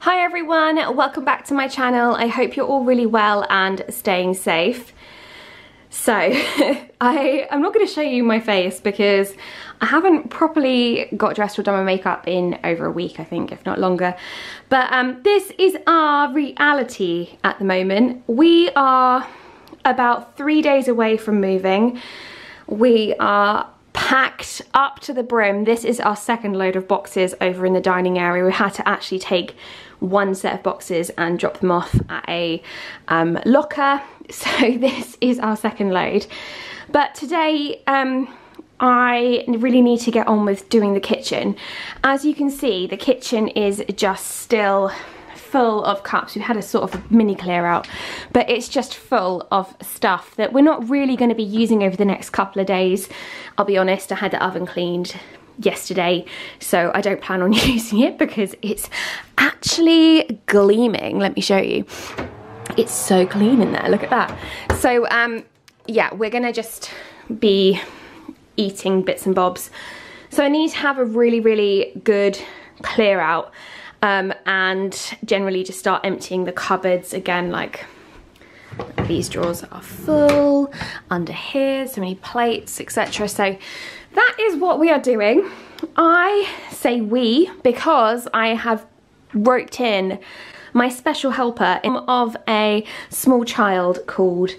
Hi everyone, welcome back to my channel. I hope you're all really well and staying safe. So, I'm not going to show you my face because I haven't properly got dressed or done my makeup in over a week, I think, if not longer. But this is our reality at the moment. We are about 3 days away from moving. We are packed up to the brim. This is our second load of boxes over in the dining area. We had to actually take one set of boxes and drop them off at a locker. So this is our second load. But today I really need to get on with doing the kitchen. As you can see, the kitchen is just still full of cups. We've had a sort of mini clear out, but it's just full of stuff that we're not really going to be using over the next couple of days. I'll be honest, I had the oven cleaned yesterday, so I don't plan on using it because it's actually gleaming. Let me show you. It's so clean in there, look at that. So yeah, we're gonna just be eating bits and bobs. So I need to have a really good clear out and generally just start emptying the cupboards again. Like these drawers are full, under here so many plates, etc. So that is what we are doing. I say we because I have roped in my special helper of a small child called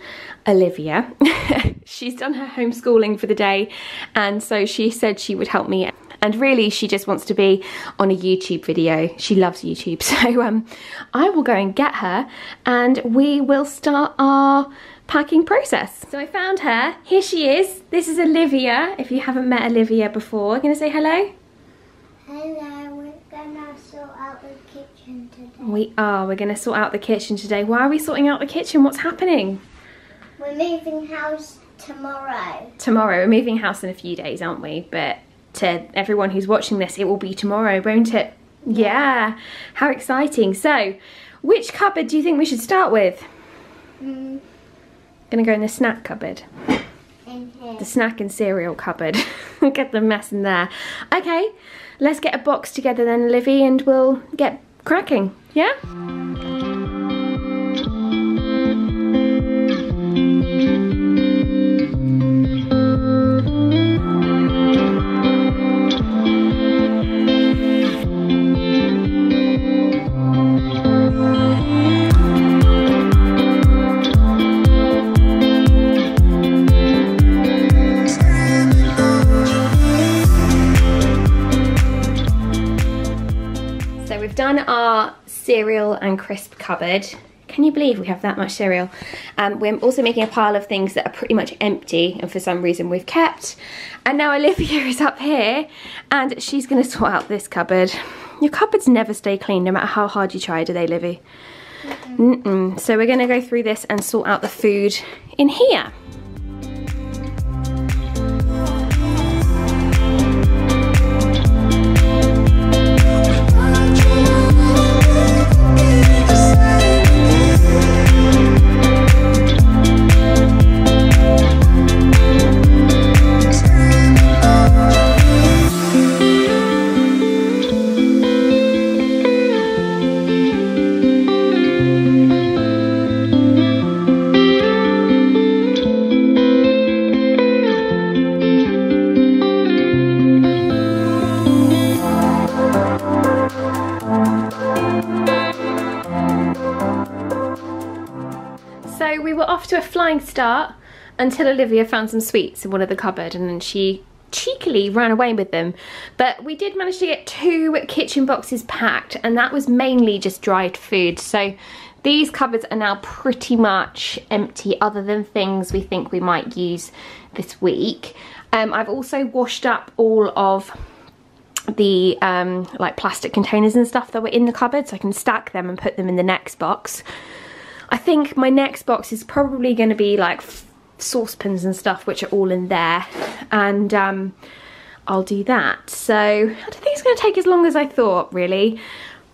Olivia. She's done her homeschooling for the day, and so she said she would help me, and really she just wants to be on a YouTube video. She loves YouTube, so I will go and get her and we will start our packing process. So I found her. Here she is. This is Olivia. If you haven't met Olivia before, gonna say hello? Hello, we're gonna sort out the kitchen today. We are. We're gonna sort out the kitchen today. Why are we sorting out the kitchen? What's happening? We're moving house tomorrow. Tomorrow. We're moving house in a few days, aren't we? But to everyone who's watching this, it will be tomorrow, won't it? Yeah. How exciting. So, which cupboard do you think we should start with? Gonna go in the snack cupboard. In here. The snack and cereal cupboard. Get the mess in there. Okay, let's get a box together then, Olivia, and we'll get cracking. Yeah? We've done our cereal and crisp cupboard. Can you believe we have that much cereal? We're also making a pile of things that are pretty much empty and for some reason we've kept. And now Olivia is up here and she's gonna sort out this cupboard. Your cupboards never stay clean no matter how hard you try, do they, Livy? So we're gonna go through this and sort out the food in here. So we were off to a flying start until Olivia found some sweets in one of the cupboard and then she cheekily ran away with them. But we did manage to get 2 kitchen boxes packed, and that was mainly just dried food. So these cupboards are now pretty much empty other than things we think we might use this week. I've also washed up all of the like plastic containers and stuff that were in the cupboard so I can stack them and put them in the next box. I think my next box is probably going to be like saucepans and stuff, which are all in there, and I'll do that. So I don't think it's going to take as long as I thought, really,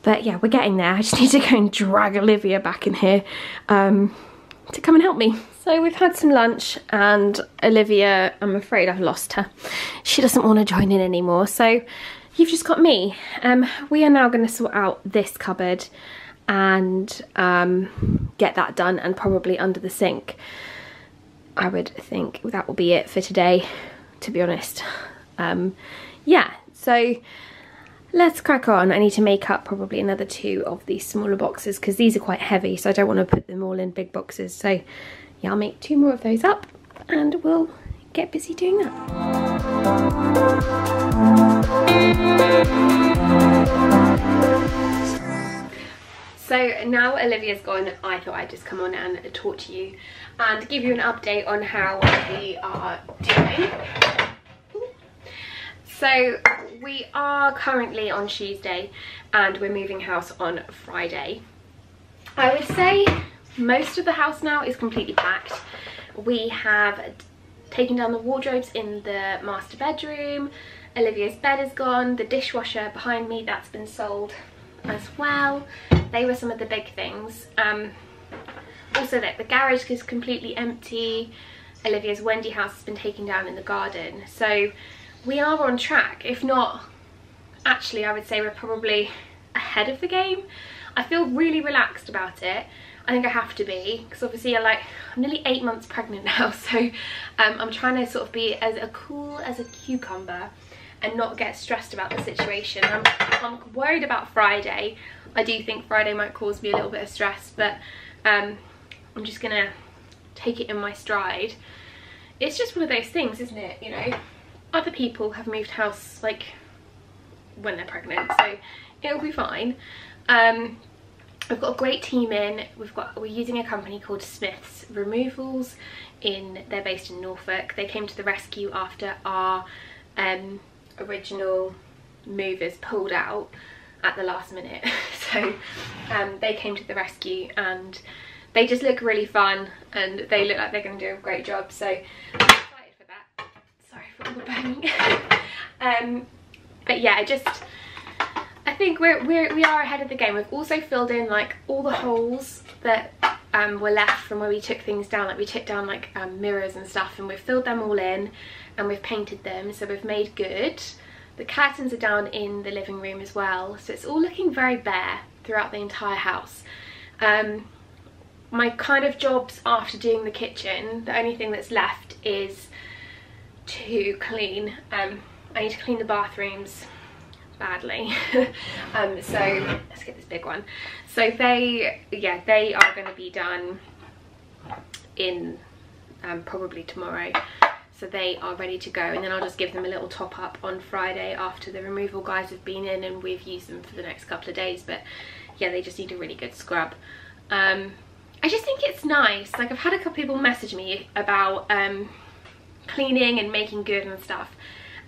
but yeah, we're getting there. I just need to go and drag Olivia back in here to come and help me. So we've had some lunch and Olivia, I'm afraid I've lost her. She doesn't want to join in anymore, so you've just got me. We are now going to sort out this cupboard and get that done, and probably under the sink. I would think that will be it for today, to be honest. Yeah, so let's crack on. I need to make up probably another 2 of these smaller boxes because these are quite heavy, so I don't want to put them all in big boxes. So yeah, I'll make 2 more of those up and we'll get busy doing that. So now Olivia's gone, I thought I'd just come on and talk to you and give you an update on how we are doing. So we are currently on Tuesday and we're moving house on Friday. I would say most of the house now is completely packed. We have taken down the wardrobes in the master bedroom. Olivia's bed is gone. The dishwasher behind me, that's been sold as well. They were some of the big things. Also the garage is completely empty. Olivia's Wendy house has been taken down in the garden. So we are on track. If not, actually I would say we're probably ahead of the game. I feel really relaxed about it. I think I have to be, because obviously I'm nearly 8 months pregnant now, so I'm trying to sort of be as cool as a cucumber and not get stressed about the situation. I'm worried about Friday. I do think Friday might cause me a little bit of stress, but I'm just gonna take it in my stride. It's just one of those things, isn't it? You know, other people have moved house like when they're pregnant, so it'll be fine. We've got a great team in. We're using a company called Smith's Removals. They're based in Norfolk. They came to the rescue after our original movers pulled out at the last minute. So they came to the rescue and they just look really fun and they look like they're going to do a great job. So I'm excited for that. Sorry for all the banging. But yeah, I think we are ahead of the game. We've also filled in like all the holes that were left from where we took things down. Like we took down like mirrors and stuff, and we've filled them all in and we've painted them, so we've made good. The curtains are down in the living room as well, so it's all looking very bare throughout the entire house. My kind of jobs after doing the kitchen, the only thing that's left is to clean. I need to clean the bathrooms badly. So let's get this big one. So they are going to be done in probably tomorrow, so they are ready to go, and then I'll just give them a little top up on Friday after the removal guys have been in and we've used them for the next couple of days. But yeah, they just need a really good scrub. I just think it's nice. Like, I've had a couple people message me about cleaning and making good and stuff,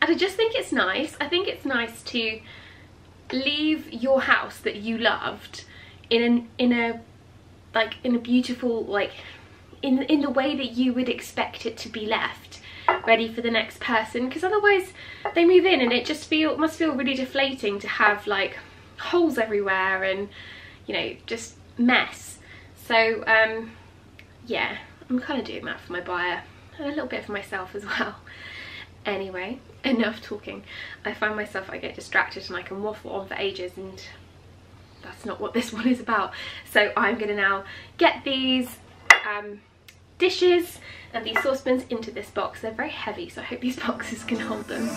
and I just think it's nice. I think it's nice to leave your house that you loved in a beautiful, like in the way that you would expect it to be left, ready for the next person, because otherwise they move in and it just must feel really deflating to have like holes everywhere and, you know, just mess. So yeah, I'm kind of doing that for my buyer and a little bit for myself as well. Anyway, enough talking. I find myself, I get distracted and I can waffle on for ages, and that's not what this one is about. So I'm gonna now get these dishes and these saucepans into this box. They're very heavy, so I hope these boxes can hold them.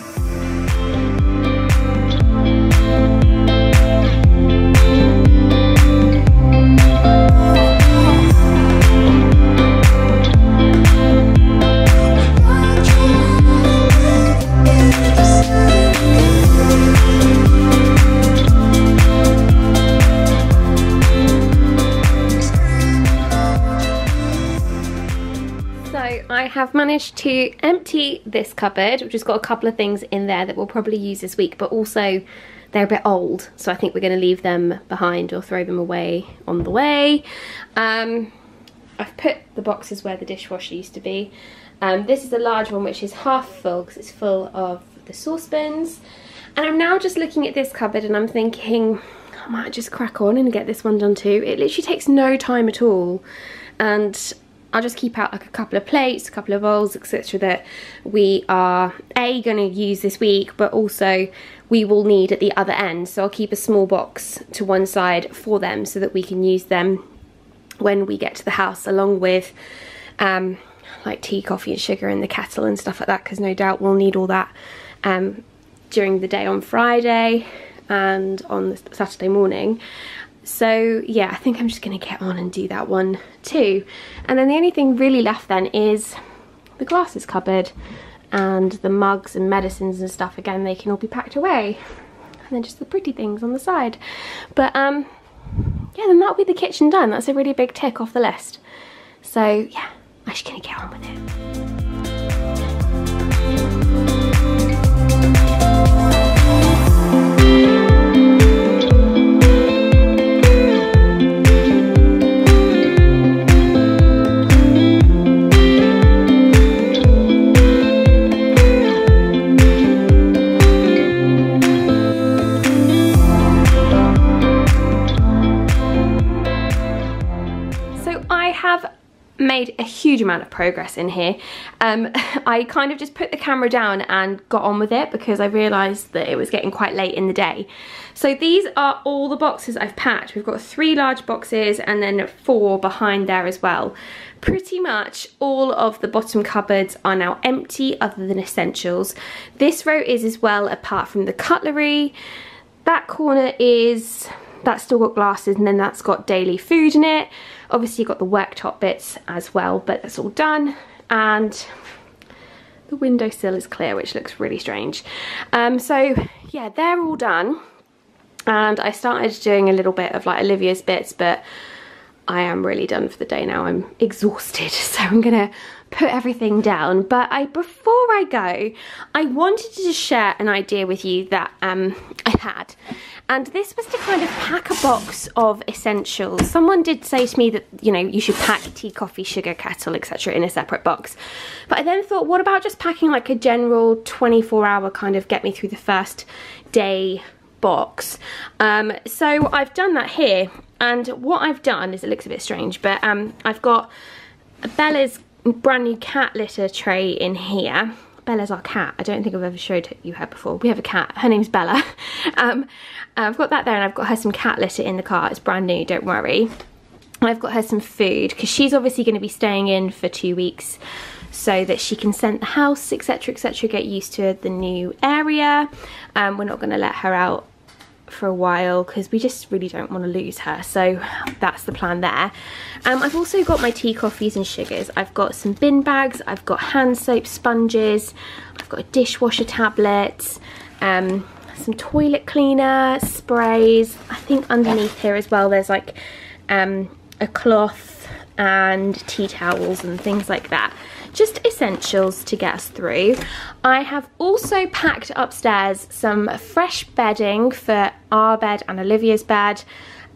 I have managed to empty this cupboard, which has got a couple of things in there that we'll probably use this week, but also they're a bit old, so I think we're going to leave them behind or throw them away on the way. I've put the boxes where the dishwasher used to be. This is a large one which is half full because it's full of the saucepans, and I'm now just looking at this cupboard and I'm thinking I might just crack on and get this one done too. It literally takes no time at all, and I'll just keep out like a couple of plates, a couple of bowls, etc. that we are going to use this week, but also we will need at the other end. So I'll keep a small box to one side for them so that we can use them when we get to the house, along with like tea, coffee and sugar in the kettle and stuff like that, because no doubt we'll need all that during the day on Friday and on the Saturday morning. So yeah, I think I'm just going to get on and do that one too. And then the only thing really left then is the glasses cupboard and the mugs and medicines and stuff. Again, they can all be packed away. And then just the pretty things on the side. But yeah, then that'll be the kitchen done. That's a really big tick off the list. So yeah, I'm just going to get on with it. Made a huge amount of progress in here. I kind of just put the camera down and got on with it because I realised that it was getting quite late in the day. So these are all the boxes I've packed. We've got 3 large boxes and then 4 behind there as well. Pretty much all of the bottom cupboards are now empty other than essentials. This row is as well, apart from the cutlery. That corner is... that's still got glasses, and then that's got daily food in it. Obviously you've got the worktop bits as well, but that's all done. And the windowsill is clear, which looks really strange. So yeah, they're all done. And I started doing a little bit of like Olivia's bits, but I am really done for the day now. I'm exhausted, so I'm gonna put everything down. But before I go, I wanted to just share an idea with you that I had. And this was to kind of pack a box of essentials. Someone did say to me that, you know, you should pack tea, coffee, sugar, kettle, etc. in a separate box. But I then thought, what about just packing like a general 24-hour kind of get me through the first day box? So I've done that here. And what I've done is, it looks a bit strange, but I've got Bella's brand new cat litter tray in here. Bella's our cat. I don't think I've ever showed you her before. We have a cat. Her name's Bella. I've got that there, and I've got her some cat litter in the car. It's brand new, don't worry. And I've got her some food, because she's obviously going to be staying in for 2 weeks so that she can scent the house, etc, etc, get used to the new area. We're not going to let her out for a while because we just really don't want to lose her, so that's the plan there. I've also got my tea, coffees and sugars. I've got some bin bags, I've got hand soap sponges, I've got a dishwasher tablet, some toilet cleaner, sprays. I think underneath here as well there's like a cloth and tea towels and things like that. Just essentials to get us through. I have also packed upstairs some fresh bedding for our bed and Olivia's bed,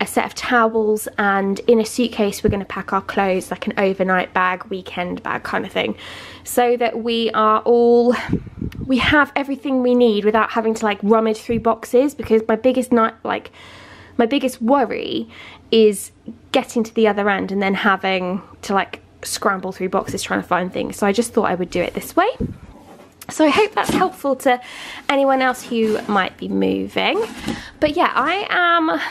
a set of towels, and in a suitcase we're going to pack our clothes, like an overnight bag, weekend bag kind of thing, so that we have everything we need without having to like rummage through boxes, because my biggest worry is getting to the other end and then having to like scramble through boxes trying to find things. So I just thought I would do it this way. So I hope that's helpful to anyone else who might be moving. But yeah, I am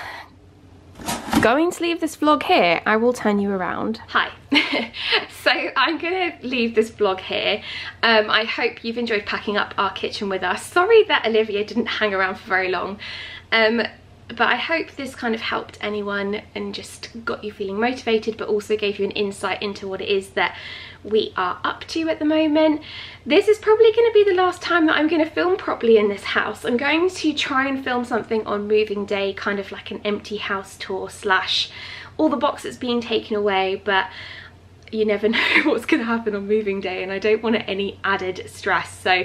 going to leave this vlog here. I will turn you around. Hi. So I'm gonna leave this vlog here. I hope you've enjoyed packing up our kitchen with us. Sorry that Olivia didn't hang around for very long. But I hope this kind of helped anyone and just got you feeling motivated, but also gave you an insight into what it is that we are up to at the moment. This is probably going to be the last time that I'm going to film properly in this house. I'm going to try and film something on moving day, kind of like an empty house tour slash all the boxes being taken away, but you never know what's going to happen on moving day, and I don't want any added stress, so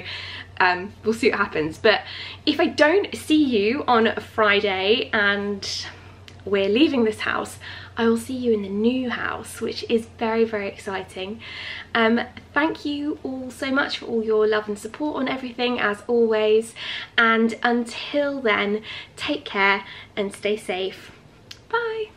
we'll see what happens. But if I don't see you on Friday and we're leaving this house, I will see you in the new house, which is very, very exciting. Thank you all so much for all your love and support on everything, as always, and until then, take care and stay safe. Bye.